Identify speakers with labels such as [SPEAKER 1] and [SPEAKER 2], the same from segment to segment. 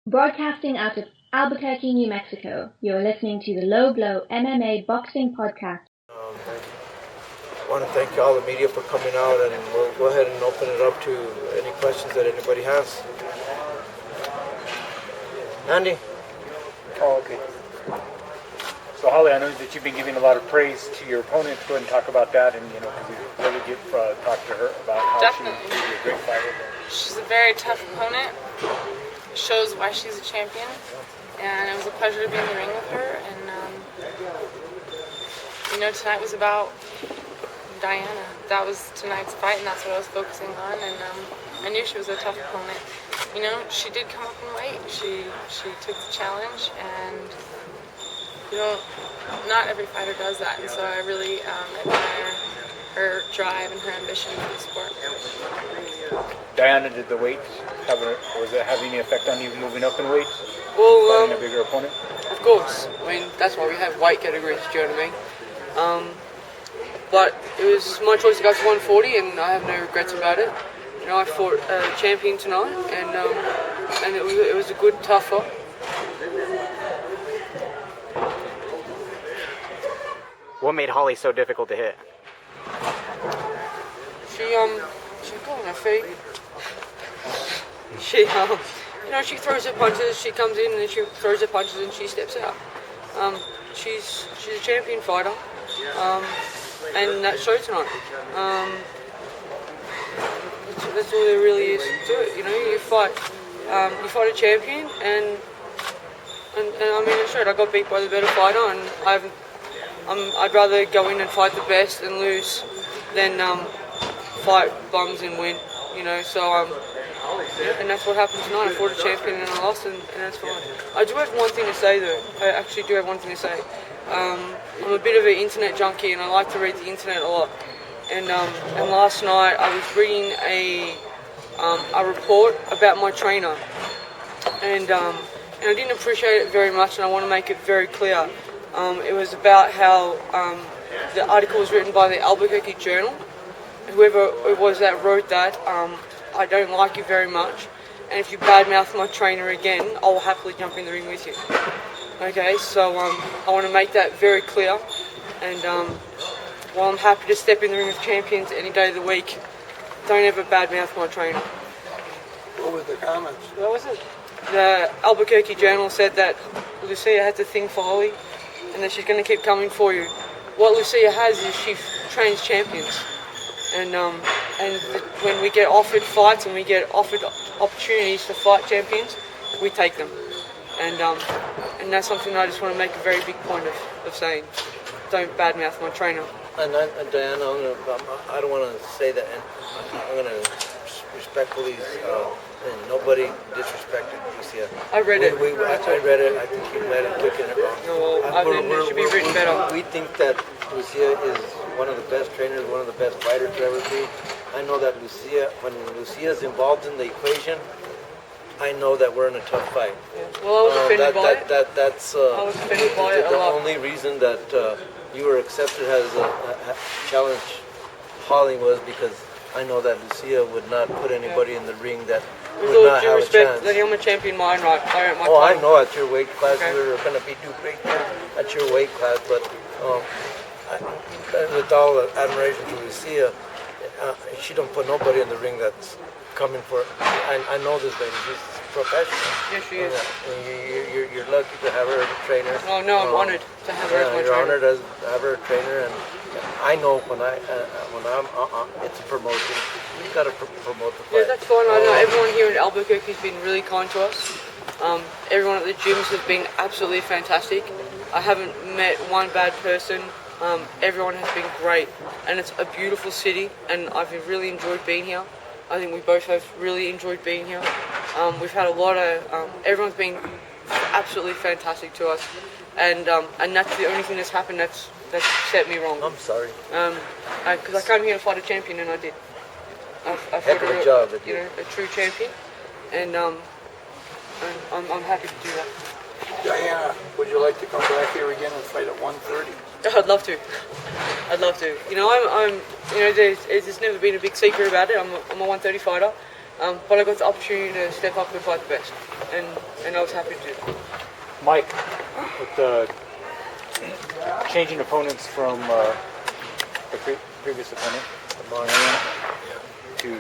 [SPEAKER 1] Broadcasting out of Albuquerque, New Mexico, you're listening to the Low Blow MMA Boxing Podcast.
[SPEAKER 2] I want to thank all the media for coming out, and we'll go ahead and open it up to any questions that anybody has. Andy?
[SPEAKER 3] Oh, okay. So Holly, I know that you've been giving a lot of praise to your opponent. Go ahead and talk about that, and because you really get talk to her about how
[SPEAKER 4] Definitely.
[SPEAKER 3] she is a great fighter.
[SPEAKER 4] She's a very tough opponent. Shows why she's a champion, and it was a pleasure to be in the ring with her. And tonight was about Diana. That was tonight's fight, and that's what I was focusing on. And I knew she was a tough opponent. She did come up in weight. She took the challenge, and not every fighter does that. And so I really admire her drive and her ambition for the sport.
[SPEAKER 3] Diana, did the weight was it having any effect on you moving up in weight?
[SPEAKER 5] Well,
[SPEAKER 3] fighting a bigger opponent?
[SPEAKER 5] of course. I mean, that's why we have weight categories, do you know what I mean? But it was my choice to go to 140, and I have no regrets about it. I fought a champion tonight, and it was a good, tough fight.
[SPEAKER 6] What made Holly so difficult to hit?
[SPEAKER 5] She got on her feet. She throws her punches. She comes in and she throws her punches and she steps out. She's a champion fighter, and that showed tonight. That's all there really is to it. You fight a champion, and I mean, it showed. I got beat by the better fighter, and I'd rather go in and fight the best and lose than fight bums and win. And that's what happened tonight. I fought a champion and I lost, and that's fine. I do have one thing to say, though. I actually do have one thing to say. I'm a bit of an internet junkie, and I like to read the internet a lot. And last night I was reading a report about my trainer, and I didn't appreciate it very much, and I want to make it very clear. It was about how the article was written by the Albuquerque Journal. Whoever it was that wrote that, I don't like you very much, and if you badmouth my trainer again, I'll happily jump in the ring with you. Okay, so I want to make that very clear, and while I'm happy to step in the ring with champions any day of the week, don't ever badmouth my trainer.
[SPEAKER 7] What was the comments?
[SPEAKER 5] What was it? The Albuquerque Journal said that Lucia has a thing for Holly, and that she's going to keep coming for you. What Lucia has is she trains champions. And when we get offered fights and we get offered opportunities to fight champions, we take them. And that's something I just want to make a very big point of saying. Don't badmouth my trainer.
[SPEAKER 2] And Diana, I don't want to say that, and I'm going to respectfully, and nobody disrespected Lucia.
[SPEAKER 5] I read it.
[SPEAKER 2] I read it. I think you might have taken it wrong.
[SPEAKER 5] No, I think it should be written better.
[SPEAKER 2] We think that Lucia is one of the best trainers, one of the best fighters to ever be. I know that when Lucia's involved in the equation, I know that we're in a tough fight.
[SPEAKER 5] Yeah. Well, I was offended by it.
[SPEAKER 2] That's
[SPEAKER 5] I was offended by it a lot.
[SPEAKER 2] The only reason that you were accepted as a challenge Holly was because I know that Lucia would not put anybody in the ring that would not have a chance.
[SPEAKER 5] That I'm a champion, mine right.
[SPEAKER 2] I know at your weight class you're going to be do great things at your weight class, but with all the admiration to Lucia, she don't put nobody in the ring that's coming for. I know this lady; she's professional.
[SPEAKER 5] Yes, she is.
[SPEAKER 2] You're lucky to have her as a trainer.
[SPEAKER 5] Oh no, I'm honored to have her as my trainer.
[SPEAKER 2] You're honored to have her a trainer, and I know when I'm it's a promotion. You got to promote the fight.
[SPEAKER 5] Yeah, that's fine. I know everyone here in Albuquerque has been really kind to us. Everyone at the gyms has been absolutely fantastic. I haven't met one bad person. Everyone has been great, and it's a beautiful city, and I've really enjoyed being here. I think we both have really enjoyed being here. We've had a lot of, everyone's been absolutely fantastic to us, and that's the only thing that's happened that's set me wrong.
[SPEAKER 2] I'm sorry.
[SPEAKER 5] Because I came here to fight a champion, and I did. I
[SPEAKER 2] Heck
[SPEAKER 5] fought
[SPEAKER 2] of a job,
[SPEAKER 5] a true champion, and I'm happy to do that.
[SPEAKER 7] Diana, would you like to come back here again and fight at 130?
[SPEAKER 5] I'd love to. There's never been a big secret about it. I'm a 130 fighter, but I got the opportunity to step up and fight the best. and I was happy to do that.
[SPEAKER 3] Mike, with the changing opponents from the previous opponent, Marion, to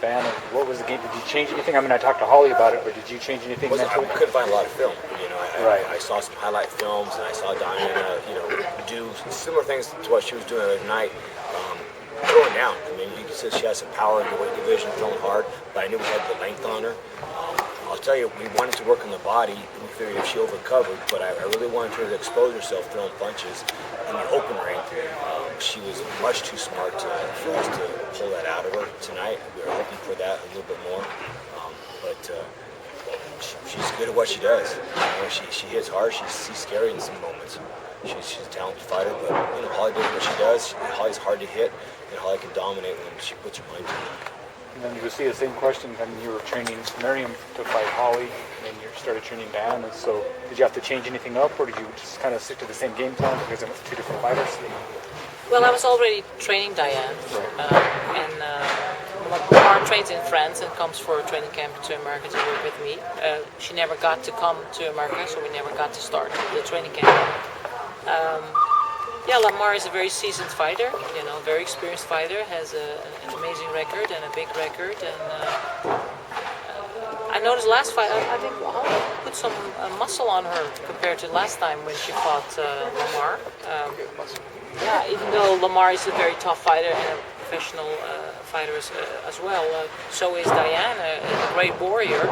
[SPEAKER 3] Ban, what was the game? Did you change anything? I mean, I talked to Holly about it, but did you change anything
[SPEAKER 8] I
[SPEAKER 3] mentally?
[SPEAKER 8] couldn't find a lot of film. You know,
[SPEAKER 3] Right.
[SPEAKER 8] I saw some highlight films, and I saw Diana, do similar things to what she was doing the other night. Throwing down. I mean, you can see she has some power in the weight division, throwing hard, but I knew we had the length on her. I'll tell you, we wanted to work on the body. We figured if she overcovered, but I really wanted her to expose herself throwing punches in the open ring. She was much too smart for us to pull that out of her tonight. We were hoping for that a little bit more, but she's good at what she does. She hits hard. She's scary in some moments. She's a talented fighter, but Holly does what she does. Holly's hard to hit, and Holly can dominate when she puts her mind to it.
[SPEAKER 3] And then you see the same question. I mean, you were training Miriam to fight Holly, and you started training Diana. So, did you have to change anything up, or did you just kind of stick to the same game plan because it was two different fighters?
[SPEAKER 9] Well, I was already training Diane, and Lamar trains in France and comes for a training camp to America to work with me. She never got to come to America, so we never got to start the training camp. Lamar is a very seasoned fighter, very experienced fighter, has an amazing record and a big record. And I noticed last fight, I think Holly put some muscle on her compared to last time when she fought Lamar. Even though Lamar is a very tough fighter and a professional fighter as well, so is Diane, a great warrior.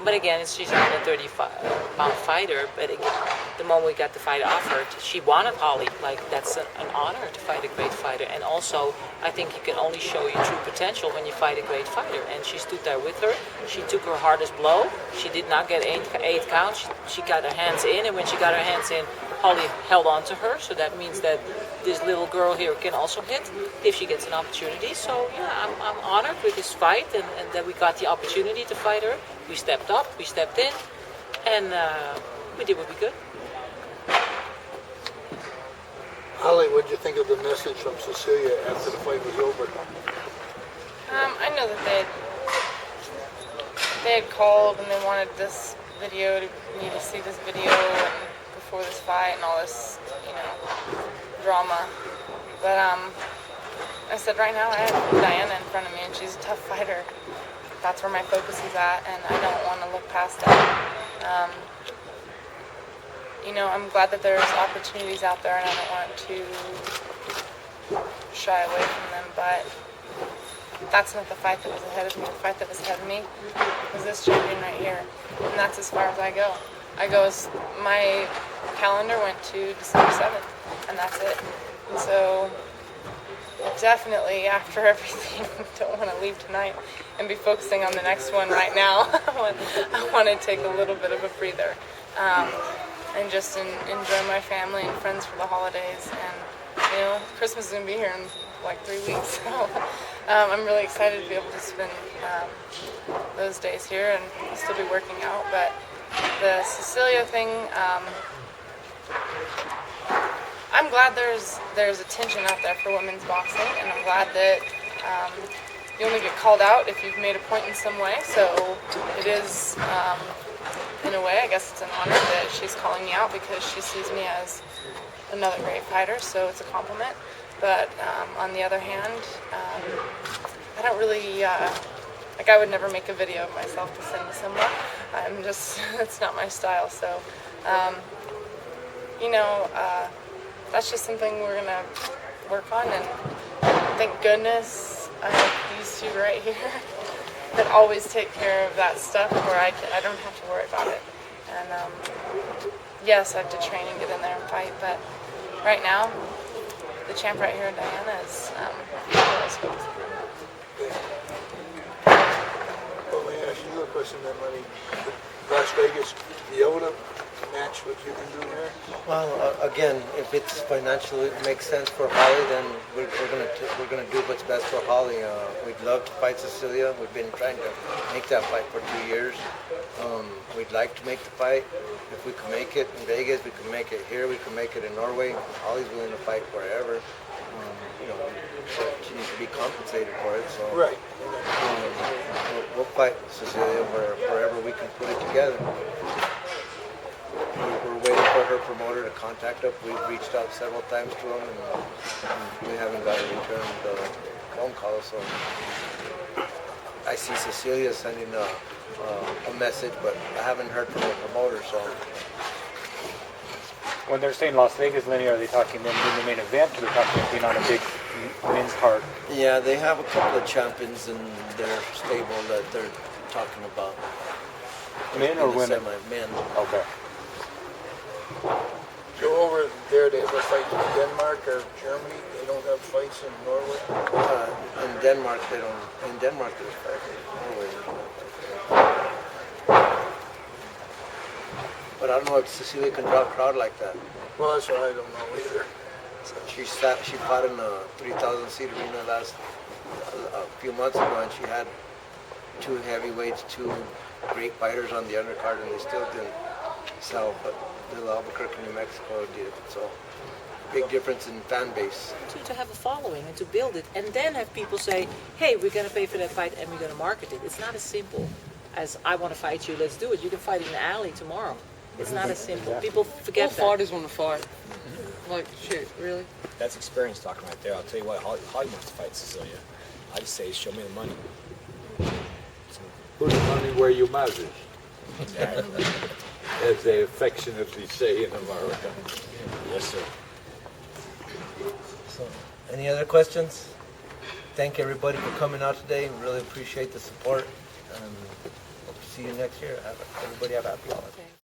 [SPEAKER 9] But again, she's not a 35-pound fighter. But again, the moment we got the fight offered, she wanted Holly. Like, that's an honor to fight a great fighter. And also, I think you can only show your true potential when you fight a great fighter. And she stood there with her. She took her hardest blow. She did not get eight counts. She got her hands in, and when she got her hands in, Holly held on to her. So that means that this little girl here can also hit if she gets an opportunity. So I'm honored with this fight, and that we got the opportunity to fight her. We stepped up, we stepped in, and we did what we could.
[SPEAKER 7] Holly, what did you think of the message from Cecilia after the fight was over?
[SPEAKER 4] I know that they had called and they wanted this video to me to see this video and before this fight and all this, drama. But I said right now I have Diana in front of me and she's a tough fighter. That's where my focus is at, and I don't want to look past that. I'm glad that there's opportunities out there, and I don't want to shy away from them, but that's not the fight that was ahead of me. The fight that was ahead of me was this champion right here, and that's as far as I go. My calendar went to December 7th, and that's it. And so definitely after everything, don't want to leave tonight and be focusing on the next one right now. I want to take a little bit of a breather and just enjoy my family and friends for the holidays. And Christmas is going to be here in like 3 weeks, so I'm really excited to be able to spend those days here, and I'll still be working out. But the Cecilia thing, I'm glad there's attention out there for women's boxing, and I'm glad that you only get called out if you've made a point in some way. So it is, in a way, I guess it's an honor that she's calling me out because she sees me as another great fighter. So it's a compliment. But on the other hand, I don't really I would never make a video of myself to send to someone. It's not my style. So that's just something we're going to work on, and thank goodness I have these two right here that always take care of that stuff where I don't have to worry about it. And yes, I have to train and get in there and fight, but right now, the champ right here, Diana, is what I was focused on.
[SPEAKER 7] Well, let me ask you a question then, Lenny. Las Vegas, the Yoda match what you can do there?
[SPEAKER 2] Well, again, if it's financially makes sense for Holly, then we're gonna do what's best for Holly. We'd love to fight Cecilia. We've been trying to make that fight for 2 years. We'd like to make the fight. If we can make it in Vegas, we can make it here. We can make it in Norway. Holly's willing to fight wherever. But she needs to be compensated for it. So
[SPEAKER 7] right.
[SPEAKER 2] we'll fight Cecilia wherever we can put it together. We're waiting for her promoter to contact us. We've reached out several times to him, and we haven't got a return phone call. So I see Cecilia sending a message, but I haven't heard from the promoter. So
[SPEAKER 3] When they're saying Las Vegas, Lenny, are they talking then in the main event, or they're talking being on a big men's card?
[SPEAKER 2] yeah, they have a couple of champions in their stable that they're talking about.
[SPEAKER 3] Men or women?
[SPEAKER 2] Men.
[SPEAKER 3] Okay.
[SPEAKER 7] So over there, they ever fight in Denmark or Germany? They don't have fights in Norway?
[SPEAKER 2] In Denmark, they don't. In Denmark, there's fighting. Norway, there's no fighting. But I don't know if Cecilia can draw a crowd like that.
[SPEAKER 7] Well, that's what I don't know either.
[SPEAKER 2] She fought in a 3,000-seat arena a few months ago, and she had two heavyweights, two great fighters on the undercard, and they still didn't sell. But little Albuquerque, New Mexico did. So big difference in fan base.
[SPEAKER 9] To have a following and to build it, and then have people say, hey, we're going to pay for that fight and we're going to market it. It's not as simple as I want to fight you, let's do it. You can fight in the alley tomorrow. It's not as simple. People forget that.
[SPEAKER 5] All fighters want to fight. Like, shit, really?
[SPEAKER 8] That's experience talking right there. I'll tell you what, Holly wants to fight Cecilia. I just say, show me the money.
[SPEAKER 10] Put the money where your mouth is,
[SPEAKER 8] Exactly.
[SPEAKER 10] as they affectionately say in America.
[SPEAKER 8] Yes, sir.
[SPEAKER 2] So, any other questions? Thank everybody for coming out today. We really appreciate the support, and hope to see you next year. Everybody have a happy holiday.